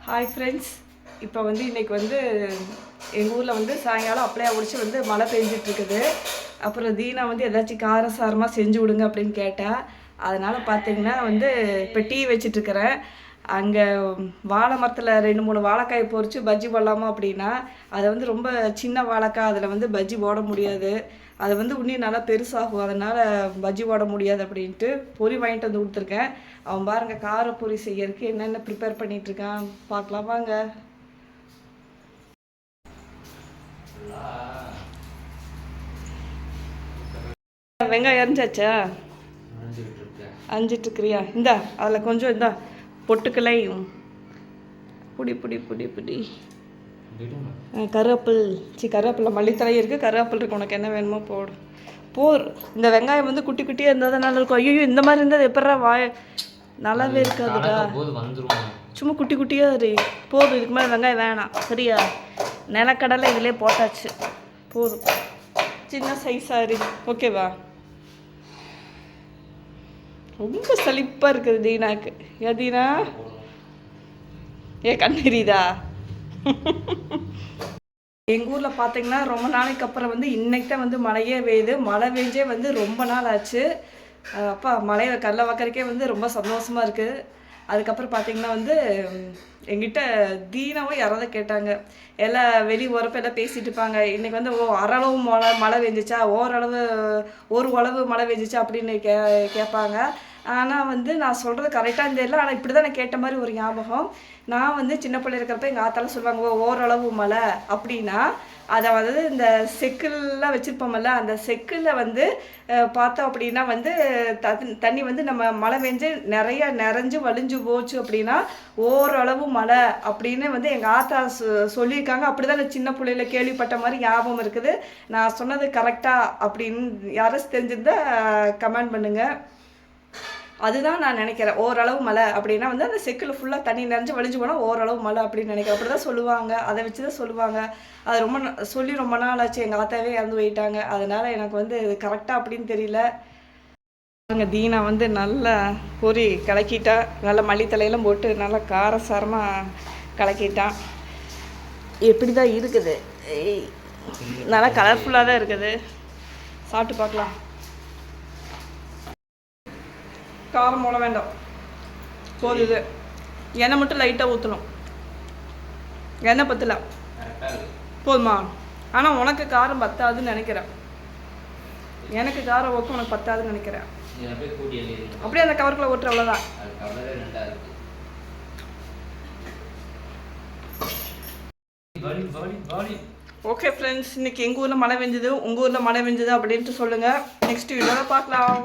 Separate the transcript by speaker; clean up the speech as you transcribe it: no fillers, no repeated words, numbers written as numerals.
Speaker 1: Hi friends. இப்போ இன்றைக்கி எங்கள் ஊரில் சாயங்காலம் அப்படியே ஒடிச்சு மழை பெஞ்சிட்ருக்குது. அப்புறம் தீனா ஏதாச்சும் காரசாரமாக செஞ்சு விடுங்க அப்படின்னு கேட்டால், அதனால் பார்த்தீங்கன்னா இப்போ டீ வச்சிட்ருக்கிறேன். அங்கே வாழை மரத்தில் 2-3 வாழைக்காய் பொறிச்சு பஜ்ஜி போடலாமா அப்படின்னா, அதை ரொம்ப சின்ன வாழைக்காய், அதில் பஜ்ஜி போட முடியாது. அது இன்னும் நல்லா பெருசாகும், அதனால் பஜ்ஜி போட முடியாது அப்படின்ட்டு பொரி வாங்கிட்டு கொடுத்துருக்கேன். அவன் பாருங்க கார பொரி செய்யறதுக்கு என்னென்ன ப்ரிப்பேர் பண்ணிகிட்ருக்கான் பார்க்கலாம் வாங்க. வெங்காயம் அரிஞ்சாச்சா? அரிஞ்சிட்ருக்கிறியா? இந்தா அதில் கொஞ்சம் இந்தா பொட்டுக்கலை, புடி புடி புடி புடி கருவேப்பிலை மல்லித்தலை இருக்குது, கருவேப்பில் இருக்குது. உனக்கு என்ன வேணுமோ போர். இந்த வெங்காயம் குட்டி குட்டியாக இருந்தால் தான் நல்லா இருக்கும். ஐயோ, இந்த மாதிரி இருந்தால் எப்படா நல்லாவே இருக்காதுடா. சும்மா குட்டி குட்டியாக போதும். இதுக்கு மேலே வெங்காயம் வேணாம், சரியா? நிலக்கடலை இதிலே போட்டாச்சு, போதும். சின்ன சைஸாக ஓகேவா? ரொம்ப சலிப்பாக இருக்குது தீனாக்கு. ஏன் தீனா, கண்ணெரியுதா? எங்கள் ஊரில் பார்த்தீங்கன்னா ரொம்ப நாளைக்கு அப்புறம் இன்னைக்கு தான் மழையே பெய்யுது. மழை பெஞ்சே ரொம்ப நாள் ஆச்சு. அப்பா மழையை கல்ல வைக்கிறக்கே ரொம்ப சந்தோஷமாக இருக்குது. அதுக்கப்புறம் பார்த்தீங்கன்னா எங்கிட்ட தீனாவும் யாராவது கேட்டாங்க, எல்லாம் வெளி உரப்பு எல்லாம் பேசிகிட்டு இருப்பாங்க. இன்றைக்கி அரளவு மழை பெஞ்சிச்சா, ஒரு உழவு மழை பெஞ்சிச்சா அப்படின்னு கேட்பாங்க. ஆனால் நான் சொல்கிறது கரெக்டாக தெரியல. ஆனால் இப்படி தான் நான் கேட்ட மாதிரி ஒரு ஞாபகம். நான் சின்ன பிள்ளை இருக்கிறப்ப எங்கள் ஆத்தால சொல்லுவாங்க, ஓரளவு மழை அப்படின்னா அதை இந்த செக்கில்லாம் வச்சுருப்போம்ல, அந்த செக்கில் பார்த்தோம் அப்படின்னா தண்ணி நம்ம மழை பெஞ்சு நிறைஞ்சு வலிஞ்சு போச்சு அப்படின்னா ஓரளவு மழை அப்படின்னு எங்கள் ஆத்தா சொல்லியிருக்காங்க. அப்படி தான் நான் சின்ன பிள்ளையில கேள்விப்பட்ட மாதிரி ஞாபகம் இருக்குது. நான் சொன்னது கரெக்டாக அப்படின்னு யாராச்சும் தெரிஞ்சிருந்தா கமெண்ட் பண்ணுங்கள். அதுதான் நான் நினைக்கிறேன். ஓரளவு மழை அப்படின்னா அந்த செக்கில் ஃபுல்லாக தண்ணி நிறைஞ்சு வலிஞ்சு போனால் ஓரளவு மழை அப்படின்னு நினைக்கிறேன். அப்படி தான் சொல்லுவாங்க, அதை வச்சு தான் சொல்லுவாங்க. அது ரொம்ப நாள் ஆச்சு. எங்கள் ஆத்தாவே இறந்து போயிட்டாங்க. அதனால் எனக்கு இது கரெக்டாக அப்படின்னு தெரியல. தீனா நல்லா பொரி கலக்கிட்டா, நல்லா மல்லித்தலையெல்லாம் போட்டு நல்லா காரசாரமாக கலக்கிட்டான். எப்படி தான் இருக்குது, நல்லா கலர்ஃபுல்லாக தான் இருக்குது. சாப்பிட்டு பார்க்கலாம். காரம் போட வேண்டாம், போதுது. எண்ணெய் மட்டும் லைட்டாக ஊற்றணும். எண்ணெய் பத்தல, போதுமா? ஆனால் உனக்கு காரம் பத்தாதுன்னு நினைக்கிறேன். எனக்கு காரம் ஓகே, உனக்கு பத்தாதுன்னு நினைக்கிறேன். அப்படியே அந்த கவருக்குள்ள ஊற்றுற, அவ்வளோதான். ஓகே ஃப்ரெண்ட்ஸ், இன்னைக்கு எங்கள் ஊரில் மழை பெஞ்சுது, உங்கள் ஊரில் மழை பெஞ்சுது அப்படின்ட்டு சொல்லுங்கள். நெக்ஸ்ட் வீடியோவில் பார்க்கலாம்.